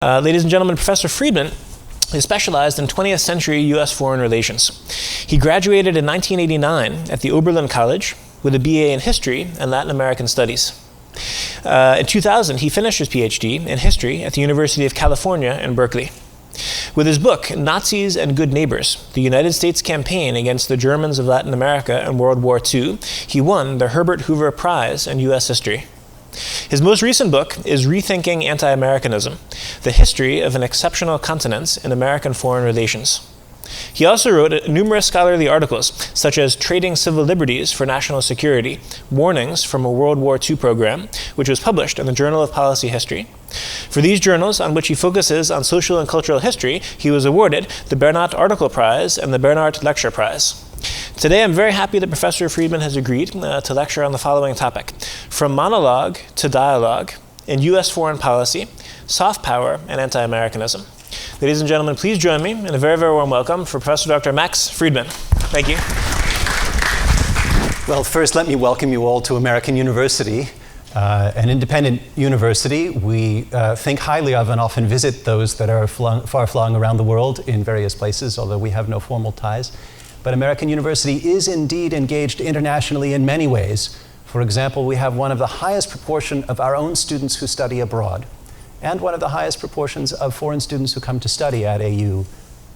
Ladies and gentlemen, Professor Friedman is specialized in 20th century U.S. foreign relations. He graduated in 1989 at the Oberlin College with a BA in History and Latin American Studies. In 2000, he finished his PhD in History at the University of California in Berkeley. With his book, Nazis and Good Neighbors, The United States Campaign Against the Germans of Latin America in World War II, he won the Herbert Hoover Prize in U.S. History. His most recent book is Rethinking Anti-Americanism, The History of an Exceptional Continence in American Foreign Relations. He also wrote numerous scholarly articles, such as Trading Civil Liberties for National Security, Warnings from a World War II Program, which was published in the Journal of Policy History. For these journals, on which he focuses on social and cultural history, he was awarded the Bernat Article Prize and the Bernat Lecture Prize. Today, I'm very happy that Professor Friedman has agreed to lecture on the following topic: from monologue to dialogue in U.S. foreign policy, soft power, and anti-Americanism. Ladies and gentlemen, please join me in a very, very warm welcome for Professor Dr. Max Friedman. Thank you. Well, first, let me welcome you all to American University, an independent university we think highly of and often visit those that are far-flung around the world in various places, although we have no formal ties. But American University is indeed engaged internationally in many ways. For example, we have one of the highest proportion of our own students who study abroad, and one of the highest proportions of foreign students who come to study at AU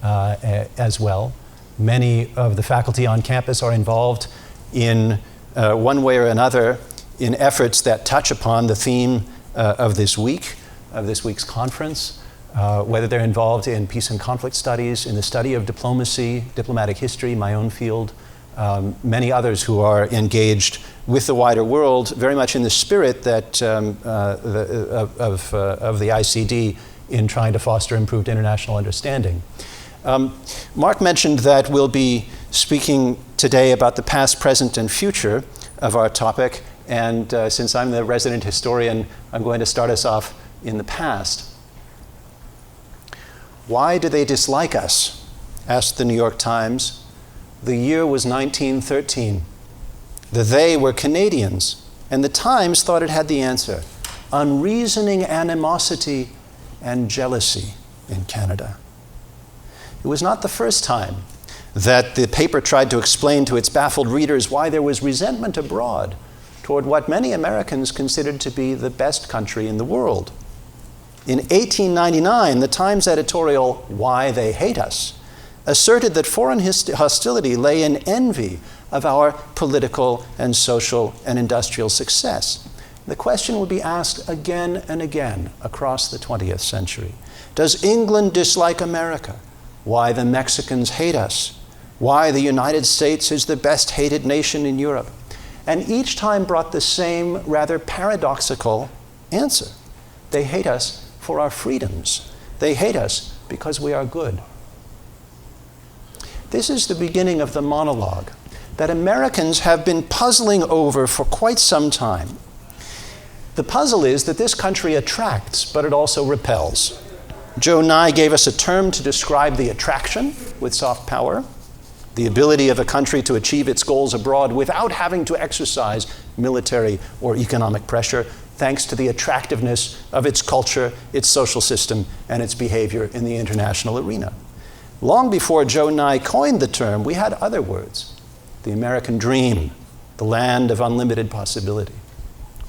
as well. Many of the faculty on campus are involved in one way or another in efforts that touch upon the theme of this week's conference. Whether they're involved in peace and conflict studies, in the study of diplomacy, diplomatic history, my own field, many others who are engaged with the wider world, very much in the spirit that of the ICD in trying to foster improved international understanding. Mark mentioned that we'll be speaking today about the past, present, and future of our topic, and since I'm the resident historian, I'm going to start us off in the past. Why do they dislike us? Asked the New York Times. The year was 1913. The they were Canadians, and the Times thought it had the answer: unreasoning animosity and jealousy in Canada. It was not the first time that the paper tried to explain to its baffled readers why there was resentment abroad toward what many Americans considered to be the best country in the world. In 1899, the Times editorial, Why They Hate Us, asserted that foreign hostility lay in envy of our political and social and industrial success. The question would be asked again and again across the 20th century. Does England dislike America? Why the Mexicans hate us? Why the United States is the best hated nation in Europe? And each time brought the same rather paradoxical answer. They hate us for our freedoms. They hate us because we are good. This is the beginning of the monologue that Americans have been puzzling over for quite some time. The puzzle is that this country attracts, but it also repels. Joe Nye gave us a term to describe the attraction with soft power, the ability of a country to achieve its goals abroad without having to exercise military or economic pressure, thanks to the attractiveness of its culture, its social system, and its behavior in the international arena. Long before Joe Nye coined the term, we had other words: the American dream, the land of unlimited possibility,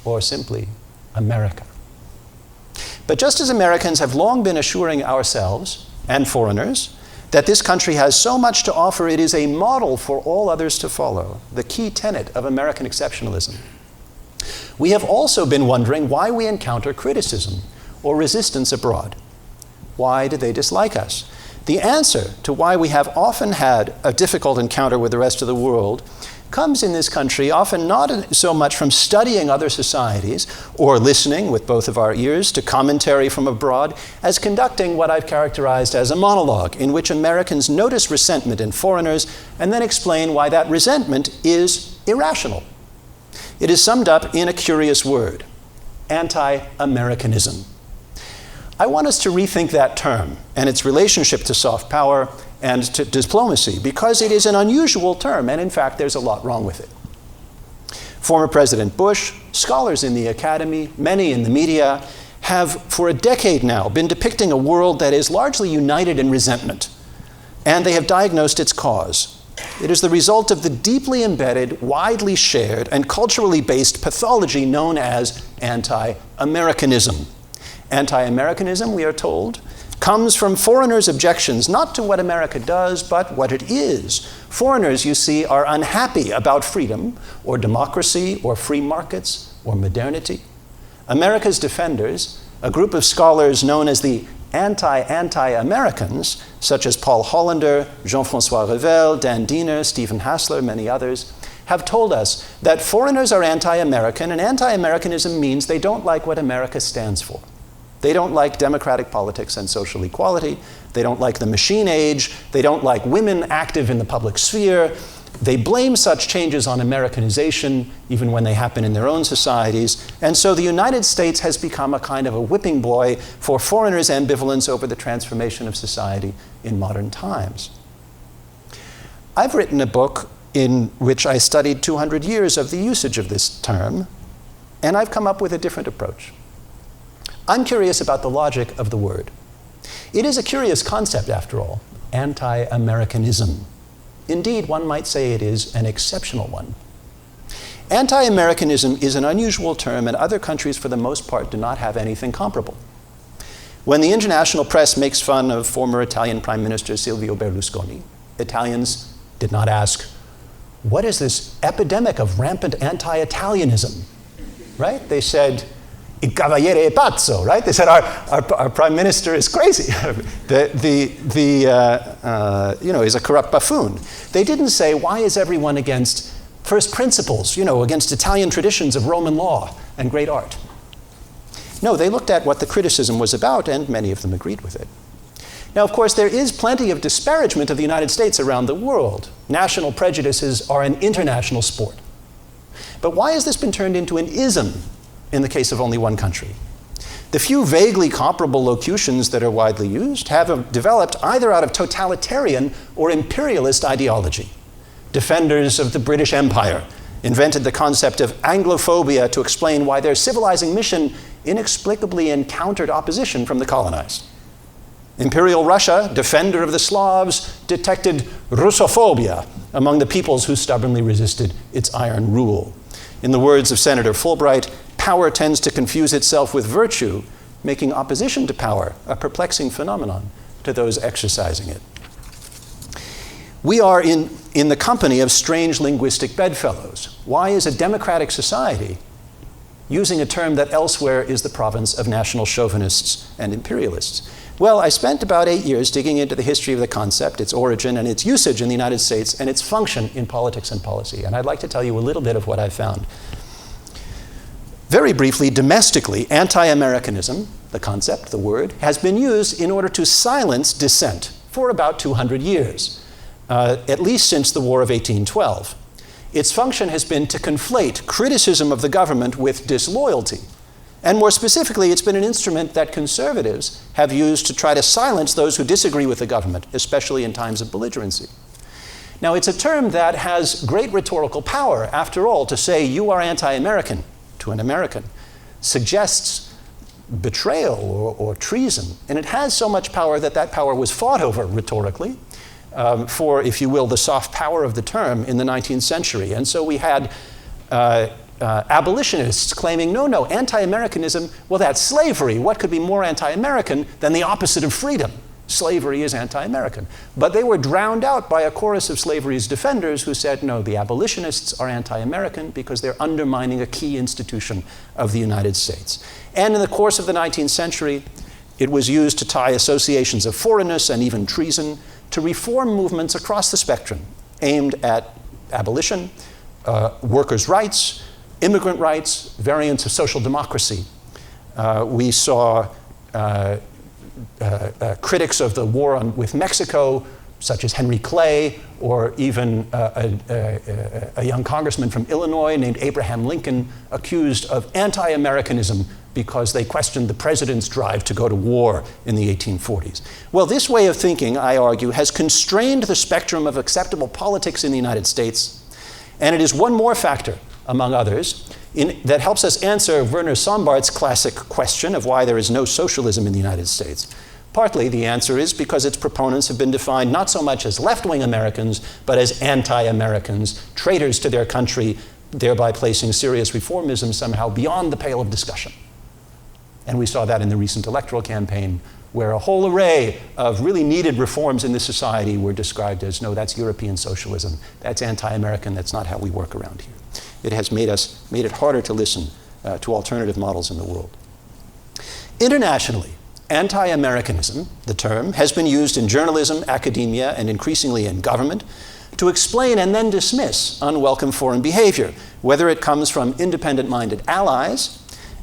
or simply America. But just as Americans have long been assuring ourselves and foreigners that this country has so much to offer, it is a model for all others to follow, the key tenet of American exceptionalism. We have also been wondering why we encounter criticism or resistance abroad. Why do they dislike us? The answer to why we have often had a difficult encounter with the rest of the world comes in this country often not so much from studying other societies or listening with both of our ears to commentary from abroad as conducting what I've characterized as a monologue in which Americans notice resentment in foreigners and then explain why that resentment is irrational. It is summed up in a curious word: Anti-Americanism. I want us to rethink that term and its relationship to soft power and to diplomacy, because it is an unusual term, and in fact, there's a lot wrong with it. Former President Bush, scholars in the academy, many in the media, have, for a decade now, been depicting a world that is largely united in resentment, and they have diagnosed its cause. It is the result of the deeply embedded, widely shared, and culturally based pathology known as anti-Americanism. Anti-Americanism, we are told, comes from foreigners' objections not to what America does, but what it is. Foreigners, you see, are unhappy about freedom, or democracy, or free markets, or modernity. America's defenders, a group of scholars known as the Anti-Americans, such as Paul Hollander, Jean-François Revel, Dan Diener, Stephen Hassler, many others, have told us that foreigners are anti-American, and anti-Americanism means they don't like what America stands for. They don't like democratic politics and social equality. They don't like the machine age. They don't like women active in the public sphere. They blame such changes on Americanization, even when they happen in their own societies. And so the United States has become a kind of a whipping boy for foreigners' ambivalence over the transformation of society in modern times. I've written a book in which I studied 200 years of the usage of this term, and I've come up with a different approach. I'm curious about the logic of the word. It is a curious concept, after all, anti-Americanism. Indeed, one might say it is an exceptional one. Anti-Americanism is an unusual term, and other countries, for the most part, do not have anything comparable. When the international press makes fun of former Italian Prime Minister Silvio Berlusconi, Italians did not ask, what is this epidemic of rampant anti-Italianism? Right? They said, il cavaliere è pazzo, right? They said, our prime minister is crazy. He's a corrupt buffoon. They didn't say, why is everyone against first principles, against Italian traditions of Roman law and great art? No, they looked at what the criticism was about, and many of them agreed with it. Now, of course, there is plenty of disparagement of the United States around the world. National prejudices are an international sport. But why has this been turned into an ism in the case of only one country? The few vaguely comparable locutions that are widely used have developed either out of totalitarian or imperialist ideology. Defenders of the British Empire invented the concept of Anglophobia to explain why their civilizing mission inexplicably encountered opposition from the colonized. Imperial Russia, defender of the Slavs, detected Russophobia among the peoples who stubbornly resisted its iron rule. In the words of Senator Fulbright, power tends to confuse itself with virtue, making opposition to power a perplexing phenomenon to those exercising it. We are in the company of strange linguistic bedfellows. Why is a democratic society using a term that elsewhere is the province of national chauvinists and imperialists? Well, I spent about 8 years digging into the history of the concept, its origin, and its usage in the United States, and its function in politics and policy. And I'd like to tell you a little bit of what I found. Very briefly, domestically, anti-Americanism, the concept, the word, has been used in order to silence dissent for about 200 years, at least since the War of 1812. Its function has been to conflate criticism of the government with disloyalty. And more specifically, it's been an instrument that conservatives have used to try to silence those who disagree with the government, especially in times of belligerency. Now, it's a term that has great rhetorical power. After all, to say you are anti-American to an American suggests betrayal or treason. And it has so much power that that power was fought over rhetorically for, if you will, the soft power of the term in the 19th century. And so we had abolitionists claiming, no, anti-Americanism, well, that's slavery. What could be more anti-American than the opposite of freedom? Slavery is anti-American. But they were drowned out by a chorus of slavery's defenders who said, no, the abolitionists are anti-American because they're undermining a key institution of the United States. And in the course of the 19th century, it was used to tie associations of foreignness and even treason to reform movements across the spectrum aimed at abolition, workers' rights, immigrant rights, variants of social democracy. We saw critics of the war with Mexico, such as Henry Clay, or even a young congressman from Illinois named Abraham Lincoln, accused of anti-Americanism because they questioned the president's drive to go to war in the 1840s. Well, this way of thinking, I argue, has constrained the spectrum of acceptable politics in the United States, and it is one more factor, among others, that helps us answer Werner Sombart's classic question of why there is no socialism in the United States. Partly the answer is because its proponents have been defined not so much as left-wing Americans, but as anti-Americans, traitors to their country, thereby placing serious reformism somehow beyond the pale of discussion. And we saw that in the recent electoral campaign, where a whole array of really needed reforms in this society were described as, no, that's European socialism, that's anti-American, that's not how we work around here. It has made it harder to listen to alternative models in the world. Internationally, anti-Americanism, the term, has been used in journalism, academia, and increasingly in government to explain and then dismiss unwelcome foreign behavior, whether it comes from independent-minded allies,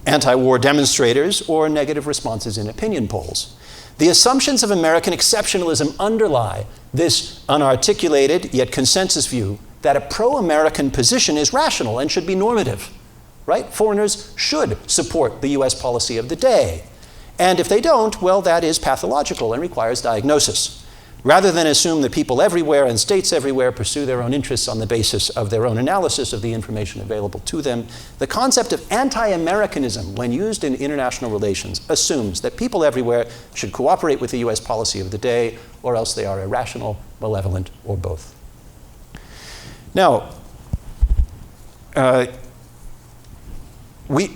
anti-war demonstrators, or negative responses in opinion polls. The assumptions of American exceptionalism underlie this unarticulated yet consensus view that a pro-American position is rational and should be normative, right? Foreigners should support the US policy of the day. And if they don't, well, that is pathological and requires diagnosis. Rather than assume that people everywhere and states everywhere pursue their own interests on the basis of their own analysis of the information available to them, the concept of anti-Americanism, when used in international relations, assumes that people everywhere should cooperate with the US policy of the day, or else they are irrational, malevolent, or both. Now, we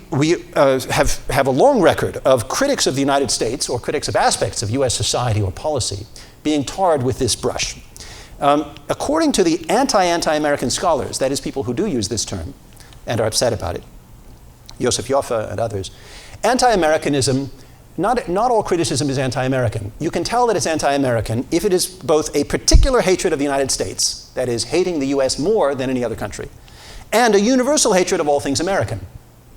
have a long record of critics of the United States, or critics of aspects of US society or policy, being tarred with this brush. According to the anti-American scholars, that is, people who do use this term and are upset about it, Josef Joffe and others, anti-Americanism, not all criticism is anti-American. You can tell that it's anti-American if it is both a particular hatred of the United States, that is, hating the US more than any other country, and a universal hatred of all things American,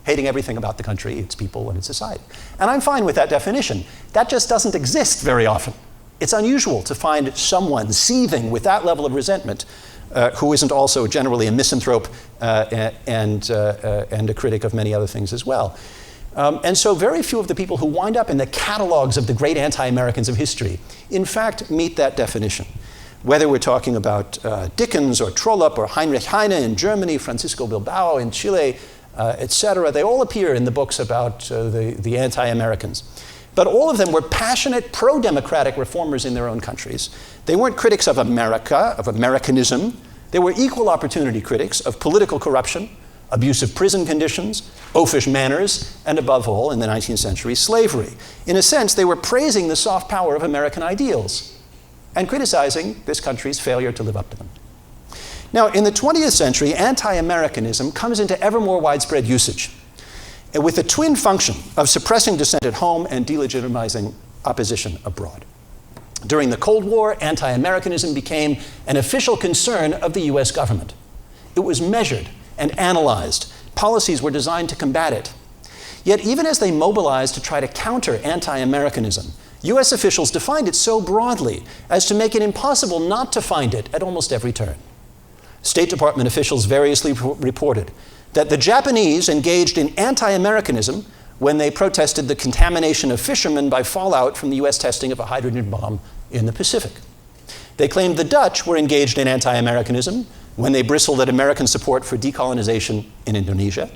hating everything about the country, its people, and its society. And I'm fine with that definition. That just doesn't exist very often. It's unusual to find someone seething with that level of resentment who isn't also generally a misanthrope and a critic of many other things as well. And so very few of the people who wind up in the catalogs of the great anti-Americans of history, in fact, meet that definition. Whether we're talking about Dickens or Trollope or Heinrich Heine in Germany, Francisco Bilbao in Chile, etc., they all appear in the books about the anti-Americans. But all of them were passionate pro-democratic reformers in their own countries. They weren't critics of America, of Americanism. They were equal opportunity critics of political corruption, abusive prison conditions, oafish manners, and above all, in the 19th century, slavery. In a sense, they were praising the soft power of American ideals and criticizing this country's failure to live up to them. Now, in the 20th century, anti-Americanism comes into ever more widespread usage, with the twin function of suppressing dissent at home and delegitimizing opposition abroad. During the Cold War, anti-Americanism became an official concern of the US government. It was measured and analyzed. Policies were designed to combat it. Yet even as they mobilized to try to counter anti-Americanism, US officials defined it so broadly as to make it impossible not to find it at almost every turn. State Department officials variously reported that the Japanese engaged in anti-Americanism when they protested the contamination of fishermen by fallout from the US testing of a hydrogen bomb in the Pacific. They claimed the Dutch were engaged in anti-Americanism when they bristled at American support for decolonization in Indonesia.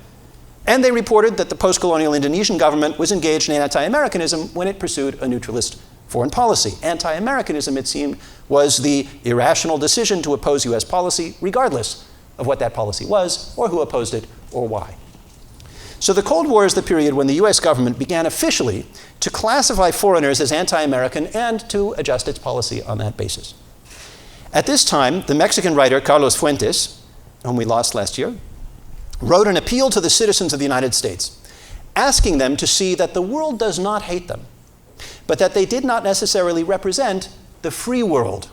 And they reported that the post-colonial Indonesian government was engaged in anti-Americanism when it pursued a neutralist foreign policy. Anti-Americanism, it seemed, was the irrational decision to oppose US policy, regardless of what that policy was, or who opposed it, or why. So the Cold War is the period when the US government began officially to classify foreigners as anti-American and to adjust its policy on that basis. At this time, the Mexican writer Carlos Fuentes, whom we lost last year, wrote an appeal to the citizens of the United States, asking them to see that the world does not hate them, but that they did not necessarily represent the free world.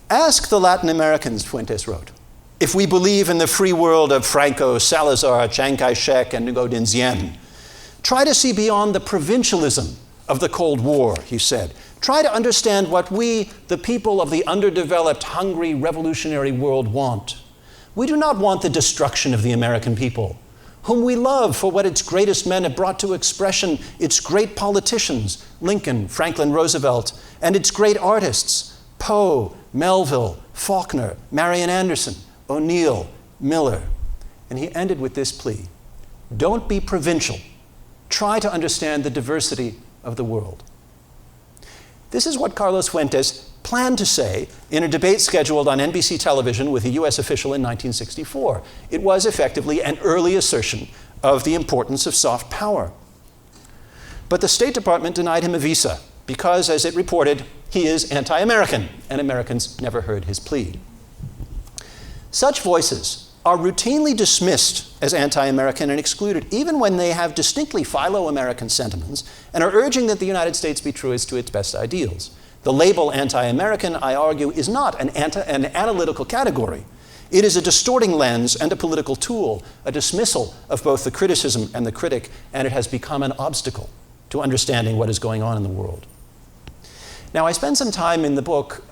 Ask the Latin Americans, Fuentes wrote, if we believe in the free world of Franco, Salazar, Chiang Kai-shek, and Ngo Dinh Diem. Try to see beyond the provincialism of the Cold War, he said. Try to understand what we, the people of the underdeveloped, hungry, revolutionary world, want. We do not want the destruction of the American people, whom we love for what its greatest men have brought to expression, its great politicians, Lincoln, Franklin Roosevelt, and its great artists, Poe, Melville, Faulkner, Marian Anderson, O'Neill, Miller. And he ended with this plea: don't be provincial. Try to understand the diversity of the world. This is what Carlos Fuentes planned to say in a debate scheduled on NBC television with a US official in 1964. It was effectively an early assertion of the importance of soft power. But the State Department denied him a visa because, as it reported, he is anti-American, and Americans never heard his plea. Such voices are routinely dismissed as anti-American and excluded, even when they have distinctly philo-American sentiments and are urging that the United States be truest to its best ideals. The label anti-American, I argue, is not an analytical category. It is a distorting lens and a political tool, a dismissal of both the criticism and the critic, and it has become an obstacle to understanding what is going on in the world. Now, I spend some time in the book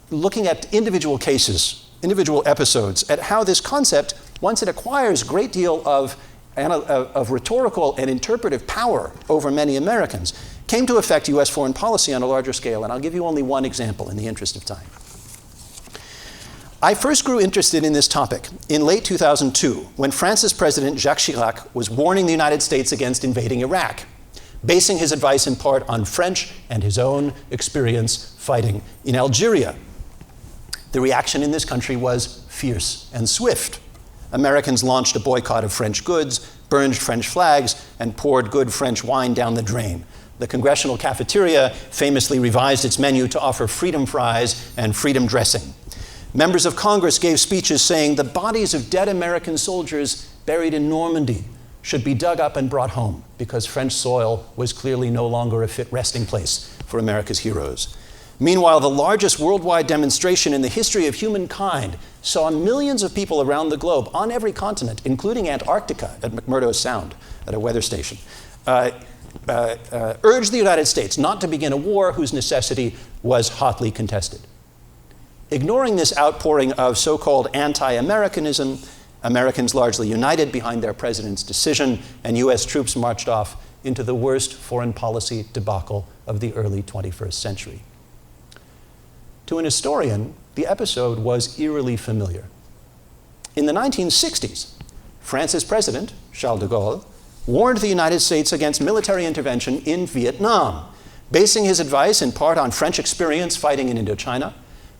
looking at individual cases, individual episodes, at how this concept, once it acquires a great deal of rhetorical and interpretive power over many Americans, came to affect US foreign policy on a larger scale. And I'll give you only one example in the interest of time. I first grew interested in this topic in late 2002, when France's President Jacques Chirac was warning the United States against invading Iraq, basing his advice in part on French and his own experience fighting in Algeria. The reaction in this country was fierce and swift. Americans launched a boycott of French goods, burned French flags, and poured good French wine down the drain. The congressional cafeteria famously revised its menu to offer freedom fries and freedom dressing. Members of Congress gave speeches saying the bodies of dead American soldiers buried in Normandy should be dug up and brought home because French soil was clearly no longer a fit resting place for America's heroes. Meanwhile, the largest worldwide demonstration in the history of humankind saw millions of people around the globe, on every continent, including Antarctica at McMurdo Sound, at a weather station, urged the United States not to begin a war whose necessity was hotly contested. Ignoring this outpouring of so-called anti-Americanism, Americans largely united behind their president's decision, and US troops marched off into the worst foreign policy debacle of the early 21st century. To an historian, the episode was eerily familiar. In the 1960s, France's president, Charles de Gaulle, warned the United States against military intervention in Vietnam, basing his advice in part on French experience fighting in Indochina,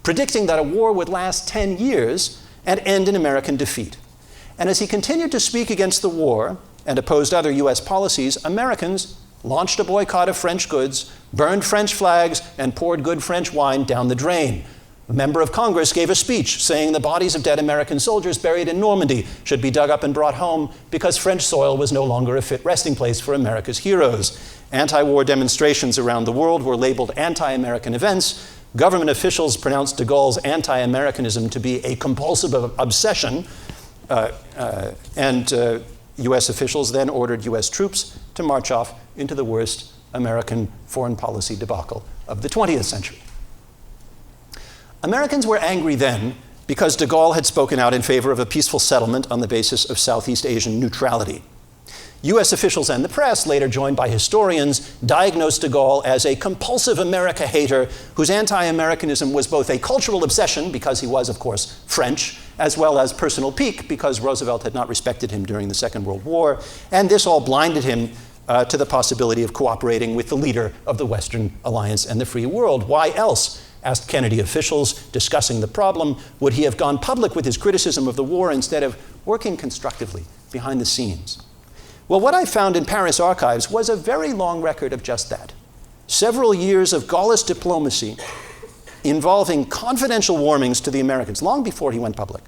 predicting that a war would last 10 years and end in American defeat. And as he continued to speak against the war and opposed other US policies, Americans launched a boycott of French goods, burned French flags, and poured good French wine down the drain. A member of Congress gave a speech saying the bodies of dead American soldiers buried in Normandy should be dug up and brought home because French soil was no longer a fit resting place for America's heroes. Anti-war demonstrations around the world were labeled anti-American events. Government officials pronounced de Gaulle's anti-Americanism to be a compulsive obsession, and US officials then ordered US troops to march off into the worst American foreign policy debacle of the 20th century. Americans were angry then because de Gaulle had spoken out in favor of a peaceful settlement on the basis of Southeast Asian neutrality. US officials and the press, later joined by historians, diagnosed de Gaulle as a compulsive America hater whose anti-Americanism was both a cultural obsession, because he was, of course, French, as well as personal pique, because Roosevelt had not respected him during the Second World War, and this all blinded him to the possibility of cooperating with the leader of the Western Alliance and the free world. Why else, asked Kennedy officials discussing the problem, would he have gone public with his criticism of the war instead of working constructively behind the scenes? Well, what I found in Paris archives was a very long record of just that. Several years of Gaullist diplomacy involving confidential warnings to the Americans, long before he went public,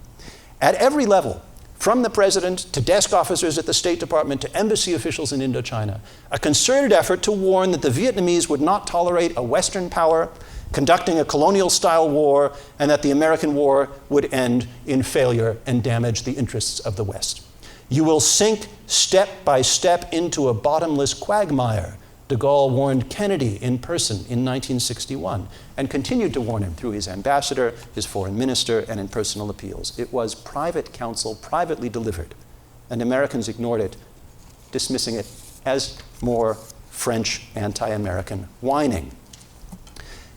at every level, from the president to desk officers at the State Department to embassy officials in Indochina, a concerted effort to warn that the Vietnamese would not tolerate a Western power conducting a colonial-style war, and that the American war would end in failure and damage the interests of the West. You will sink step by step into a bottomless quagmire, de Gaulle warned Kennedy in person in 1961, and continued to warn him through his ambassador, his foreign minister, and in personal appeals. It was private counsel, privately delivered, and Americans ignored it, dismissing it as more French anti-American whining.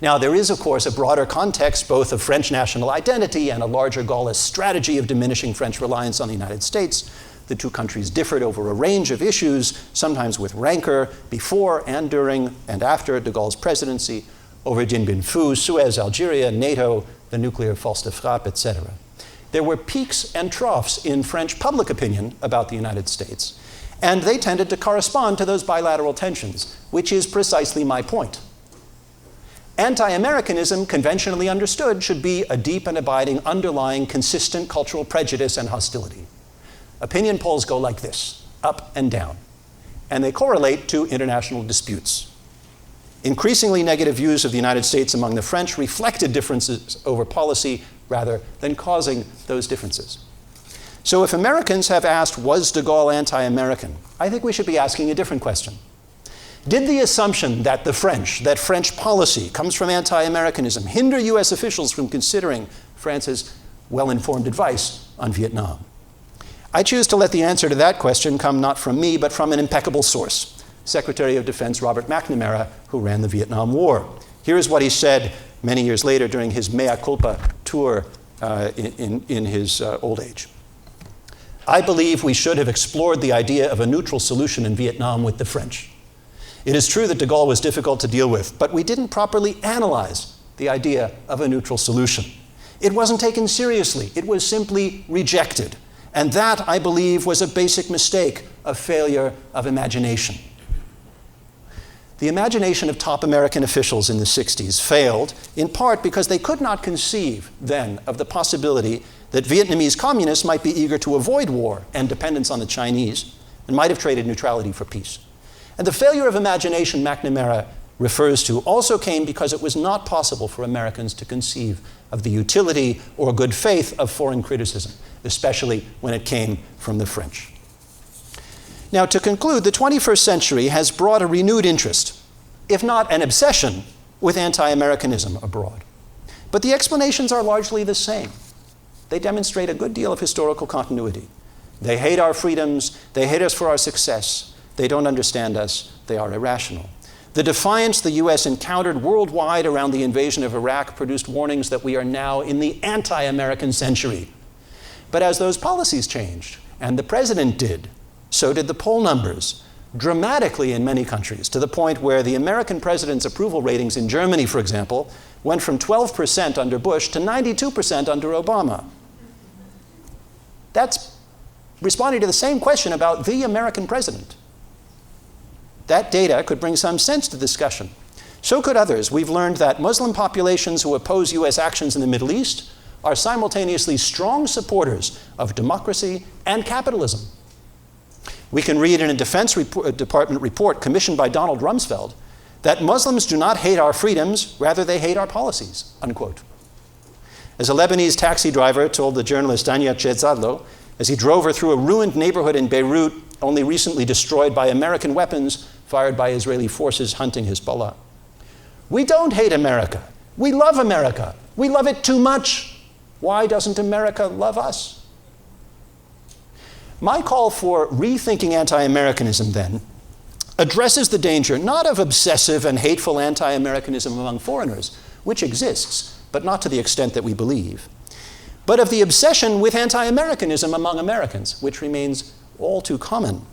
Now, there is, of course, a broader context both of French national identity and a larger Gaullist strategy of diminishing French reliance on the United States. The two countries differed over a range of issues, sometimes with rancor, before and during and after de Gaulle's presidency, over Dien Bien Phu, Suez, Algeria, NATO, the nuclear force de frappe, etc. There were peaks and troughs in French public opinion about the United States, and they tended to correspond to those bilateral tensions, which is precisely my point. Anti-Americanism, conventionally understood, should be a deep and abiding, underlying, consistent cultural prejudice and hostility. Opinion polls go like this, up and down, and they correlate to international disputes. Increasingly negative views of the United States among the French reflected differences over policy rather than causing those differences. So if Americans have asked, was de Gaulle anti-American? I think we should be asking a different question. Did the assumption that French policy comes from anti-Americanism hinder US officials from considering France's well-informed advice on Vietnam? I choose to let the answer to that question come not from me, but from an impeccable source, Secretary of Defense Robert McNamara, who ran the Vietnam War. Here is what he said many years later during his mea culpa tour in his old age. I believe we should have explored the idea of a neutral solution in Vietnam with the French. It is true that de Gaulle was difficult to deal with, but we didn't properly analyze the idea of a neutral solution. It wasn't taken seriously. It was simply rejected. And that, I believe, was a basic mistake, a failure of imagination. The imagination of top American officials in the 60s failed, in part because they could not conceive then of the possibility that Vietnamese communists might be eager to avoid war and dependence on the Chinese, and might have traded neutrality for peace. And the failure of imagination McNamara refers to also came because it was not possible for Americans to conceive of the utility or good faith of foreign criticism, especially when it came from the French. Now, to conclude, the 21st century has brought a renewed interest, if not an obsession, with anti-Americanism abroad. But the explanations are largely the same. They demonstrate a good deal of historical continuity. They hate our freedoms, they hate us for our success, they don't understand us, they are irrational. The defiance the US encountered worldwide around the invasion of Iraq produced warnings that we are now in the anti-American century. But as those policies changed, and the president did, so did the poll numbers, dramatically in many countries, to the point where the American president's approval ratings in Germany, for example, went from 12% under Bush to 92% under Obama. That's responding to the same question about the American president. That data could bring some sense to discussion. So could others. We've learned that Muslim populations who oppose US actions in the Middle East are simultaneously strong supporters of democracy and capitalism. We can read in a Defense Department report commissioned by Donald Rumsfeld that Muslims do not hate our freedoms, rather they hate our policies, unquote. As a Lebanese taxi driver told the journalist Anya Chezadlo, as he drove her through a ruined neighborhood in Beirut, only recently destroyed by American weapons fired by Israeli forces hunting Hezbollah. We don't hate America. We love America. We love it too much. Why doesn't America love us? My call for rethinking anti-Americanism, then, addresses the danger not of obsessive and hateful anti-Americanism among foreigners, which exists, but not to the extent that we believe, but of the obsession with anti-Americanism among Americans, which remains all too common.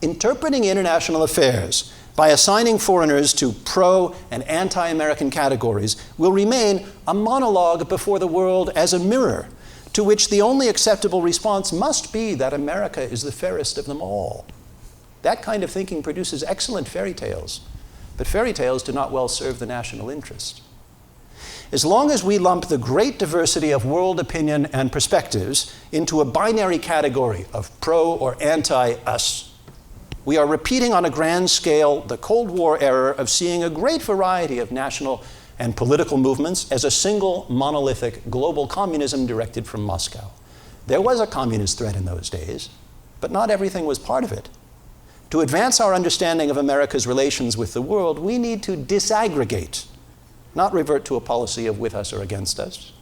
Interpreting international affairs by assigning foreigners to pro- and anti-American categories will remain a monologue before the world as a mirror, to which the only acceptable response must be that America is the fairest of them all. That kind of thinking produces excellent fairy tales, but fairy tales do not well serve the national interest. As long as we lump the great diversity of world opinion and perspectives into a binary category of pro or anti-us, we are repeating on a grand scale the Cold War error of seeing a great variety of national and political movements as a single monolithic global communism directed from Moscow. There was a communist threat in those days, but not everything was part of it. To advance our understanding of America's relations with the world, we need to disaggregate, not revert to a policy of with us or against us.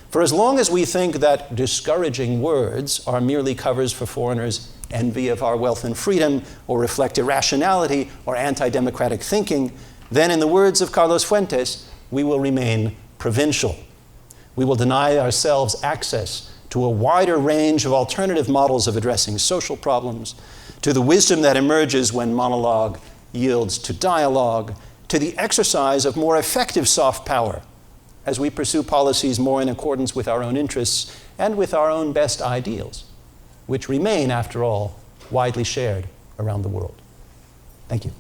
For as long as we think that discouraging words are merely covers for foreigners' envy of our wealth and freedom, or reflect irrationality or anti-democratic thinking, then in the words of Carlos Fuentes, we will remain provincial. We will deny ourselves access to a wider range of alternative models of addressing social problems, to the wisdom that emerges when monologue yields to dialogue, to the exercise of more effective soft power as we pursue policies more in accordance with our own interests and with our own best ideals, which remain, after all, widely shared around the world. Thank you.